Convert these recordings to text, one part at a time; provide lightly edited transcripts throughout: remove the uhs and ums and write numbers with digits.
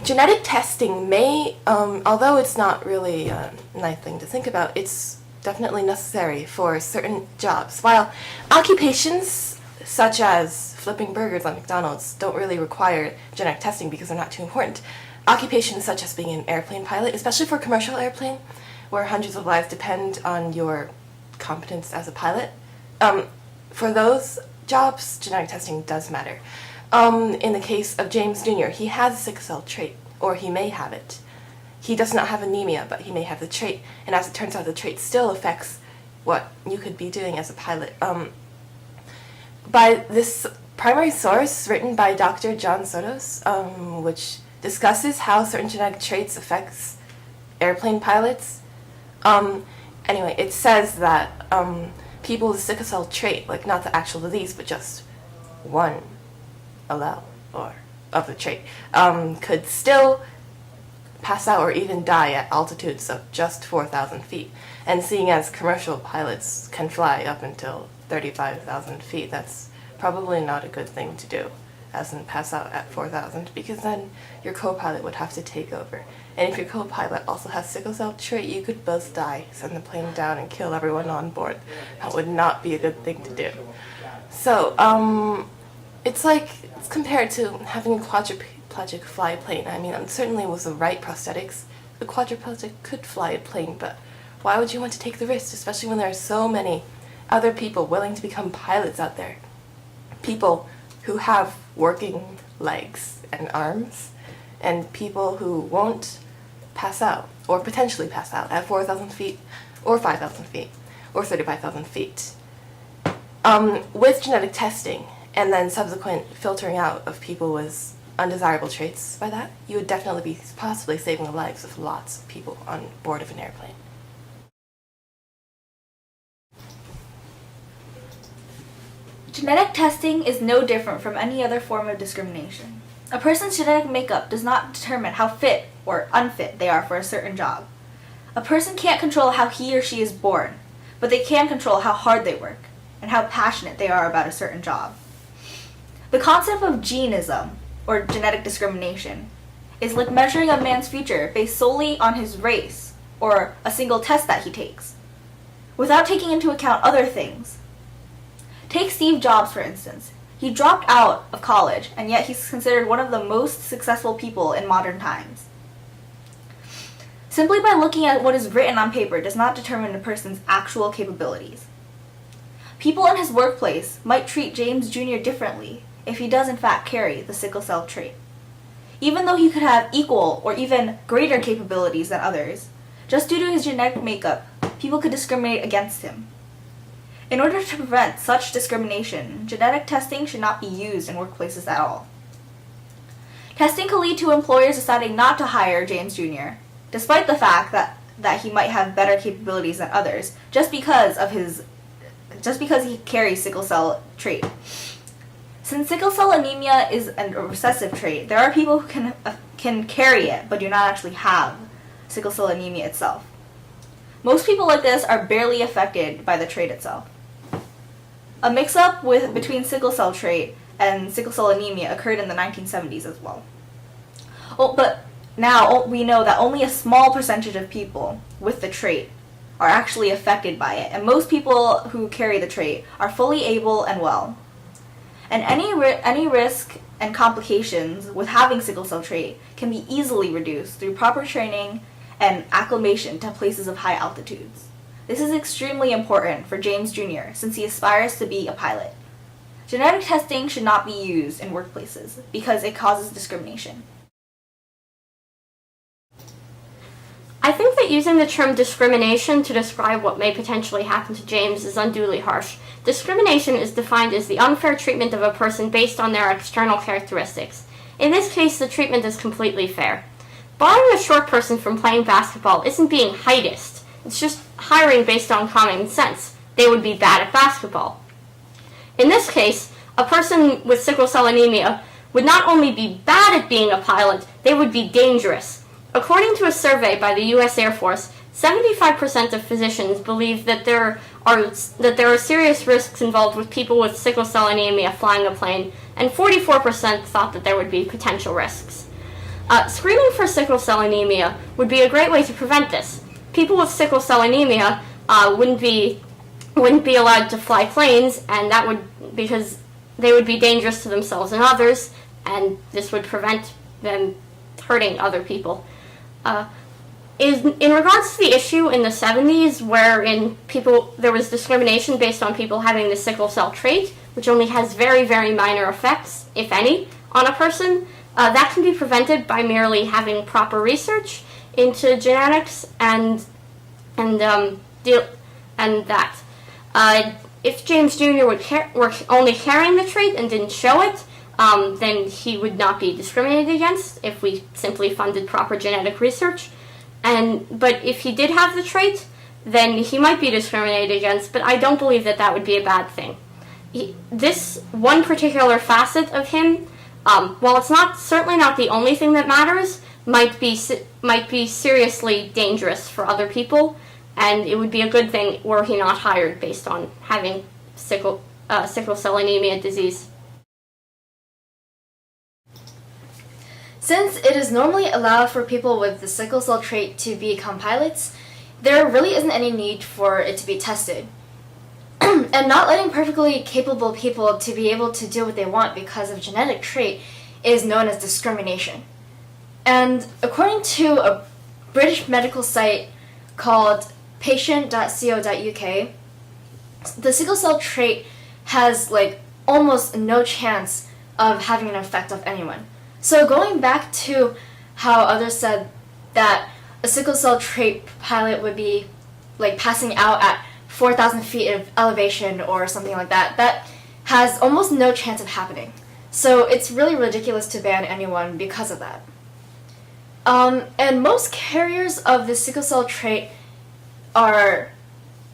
Genetic testing may, although it's not really a nice thing to think about, it's definitely necessary for certain jobs. While occupations such as flipping burgers on McDonald's don't really require genetic testing because they're not too important, occupations such as being an airplane pilot, especially for a commercial airplane, where hundreds of lives depend on your competence as a pilot, for those jobs, genetic testing does matter. In the case of James Jr., he has a sickle cell trait, or he may have it. He does not have anemia, but he may have the trait, and as it turns out, the trait still affects what you could be doing as a pilot. By this primary source, written by Dr. John Sotos, which discusses how certain genetic traits affects airplane pilots. Anyway, it says that people with sickle cell trait, like not the actual disease, but just one allele or of the trait, could still pass out or even die at altitudes of just 4,000 feet. And seeing as commercial pilots can fly up until 35,000 feet, that's probably not a good thing to do, as in pass out at 4,000, because then your co-pilot would have to take over. And if your co-pilot also has sickle cell trait, you could both die, send the plane down, and kill everyone on board. That would not be a good thing to do. So, it's compared to having a quadriplegic fly a plane. I mean, certainly with the right prosthetics, the quadriplegic could fly a plane, but why would you want to take the risk, especially when there are so many other people willing to become pilots out there? People who have working legs and arms, and people who won't pass out, or potentially pass out, at 4,000 feet, or 5,000 feet, or 35,000 feet. With genetic testing, and then subsequent filtering out of people with undesirable traits by that, you would definitely be possibly saving the lives of lots of people on board of an airplane. Genetic testing is no different from any other form of discrimination. A person's genetic makeup does not determine how fit or unfit they are for a certain job. A person can't control how he or she is born, but they can control how hard they work and how passionate they are about a certain job. The concept of geneism, or genetic discrimination, is like measuring a man's future based solely on his race or a single test that he takes, without taking into account other things. Take Steve Jobs, for instance. He dropped out of college, and yet he's considered one of the most successful people in modern times. Simply by looking at what is written on paper does not determine a person's actual capabilities. People in his workplace might treat James Jr. differently if he does in fact carry the sickle cell trait. Even though he could have equal or even greater capabilities than others, just due to his genetic makeup, people could discriminate against him. In order to prevent such discrimination, genetic testing should not be used in workplaces at all. Testing could lead to employers deciding not to hire James Jr., despite the fact that he might have better capabilities than others, just because he carries sickle cell trait. Since sickle cell anemia is a recessive trait, there are people who can carry it but do not actually have sickle cell anemia itself. Most people like this are barely affected by the trait itself. A mix-up between sickle cell trait and sickle cell anemia occurred in the 1970s as well. But now we know that only a small percentage of people with the trait are actually affected by it, and most people who carry the trait are fully able and well. And any risk and complications with having sickle cell trait can be easily reduced through proper training and acclimation to places of high altitudes. This is extremely important for James Jr. since he aspires to be a pilot. Genetic testing should not be used in workplaces because it causes discrimination. I think that using the term discrimination to describe what may potentially happen to James is unduly harsh. Discrimination is defined as the unfair treatment of a person based on their external characteristics. In this case, the treatment is completely fair. Barring a short person from playing basketball isn't being heightist. It's just hiring based on common sense. They would be bad at basketball. In this case, a person with sickle cell anemia would not only be bad at being a pilot, they would be dangerous. According to a survey by the U.S. Air Force, 75% of physicians believe that there are serious risks involved with people with sickle cell anemia flying a plane, and 44% thought that there would be potential risks. Screening for sickle cell anemia would be a great way to prevent this. People with sickle cell anemia wouldn't be allowed to fly planes, and that would, because they would be dangerous to themselves and others, and this would prevent them hurting other people. In regards to the issue in the 70s, wherein there was discrimination based on people having the sickle cell trait, which only has very, very minor effects, if any, on a person, that can be prevented by merely having proper research into genetics and that. If James Jr. were only carrying the trait and didn't show it, then he would not be discriminated against if we simply funded proper genetic research. But if he did have the trait, then he might be discriminated against, but I don't believe that would be a bad thing. This one particular facet of him, while it's certainly not the only thing that matters, might be seriously dangerous for other people, and it would be a good thing were he not hired based on having sickle cell anemia disease. Since it is normally allowed for people with the sickle cell trait to become pilots, there really isn't any need for it to be tested. And not letting perfectly capable people to be able to do what they want because of genetic trait is known as discrimination. And according to a British medical site called patient.co.uk, the sickle cell trait has almost no chance of having an effect on anyone. So going back to how others said that a sickle cell trait pilot would be passing out at 4,000 feet of elevation or something like that, that has almost no chance of happening. So it's really ridiculous to ban anyone because of that. And most carriers of the sickle cell trait are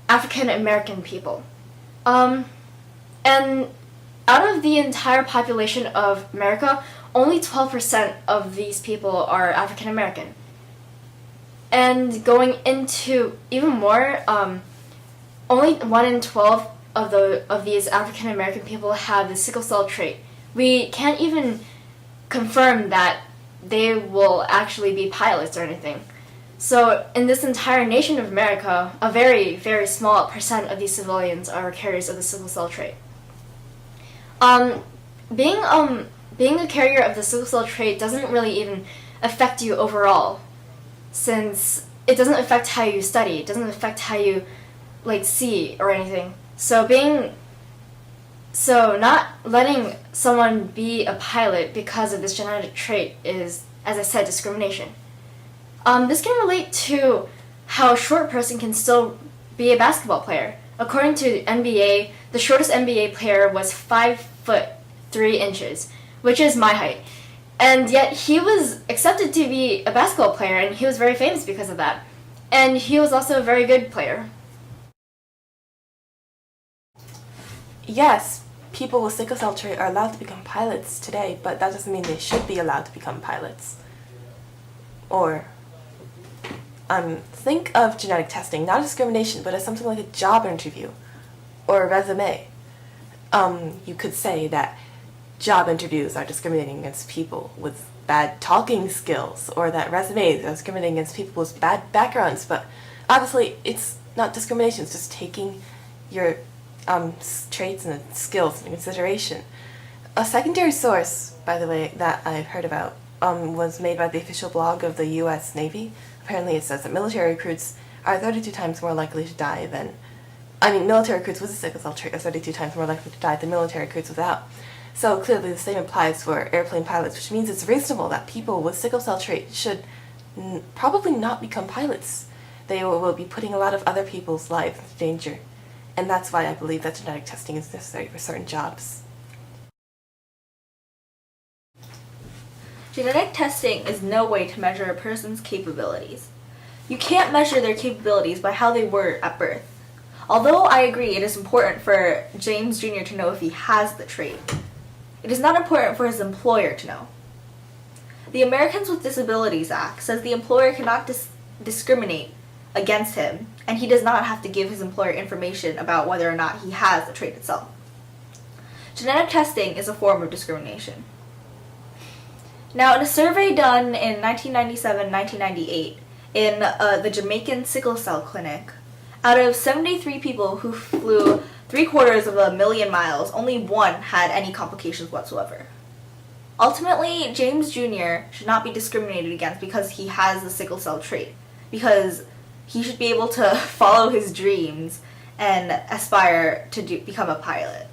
African American people. And out of the entire population of America, only 12% of these people are African American. And going into even more, only 1 in 12 of these African American people have the sickle cell trait. We can't even confirm that they will actually be pilots or anything. So in this entire nation of America, a very, very small percent of these civilians are carriers of the sickle cell trait. Being a carrier of the sickle cell trait doesn't really even affect you overall, since it doesn't affect how you study, it doesn't affect how you see or anything. So not letting someone be a pilot because of this genetic trait is, as I said, discrimination. This can relate to how a short person can still be a basketball player. According to the NBA, the shortest NBA player was 5'3", which is my height. And yet he was accepted to be a basketball player, and he was very famous because of that. And he was also a very good player. Yes, people with sickle cell trait are allowed to become pilots today, but that doesn't mean they should be allowed to become pilots. Or, think of genetic testing, not discrimination, but as something like a job interview or a resume. You could say that job interviews are discriminating against people with bad talking skills, or that resumes are discriminating against people with bad backgrounds, but obviously it's not discrimination, it's just taking your traits and skills into consideration. A secondary source, by the way, that I've heard about was made by the official blog of the U.S. Navy. Apparently it says that military recruits are 32 times more likely to die than... military recruits with a sickle cell trait are 32 times more likely to die than military recruits without. So clearly the same applies for airplane pilots, which means it's reasonable that people with sickle cell trait should probably not become pilots. They will be putting a lot of other people's lives into danger. And that's why I believe that genetic testing is necessary for certain jobs. Genetic testing is no way to measure a person's capabilities. You can't measure their capabilities by how they were at birth. Although I agree it is important for James Jr. to know if he has the trait, it is not important for his employer to know. The Americans with Disabilities Act says the employer cannot discriminate against him, and he does not have to give his employer information about whether or not he has the trait itself. Genetic testing is a form of discrimination. Now, in a survey done in 1997-1998 in the Jamaican Sickle Cell Clinic, out of 73 people who flew 750,000 miles, only one had any complications whatsoever. Ultimately, James Jr. should not be discriminated against because he has the sickle cell trait, because he should be able to follow his dreams and aspire to become a pilot.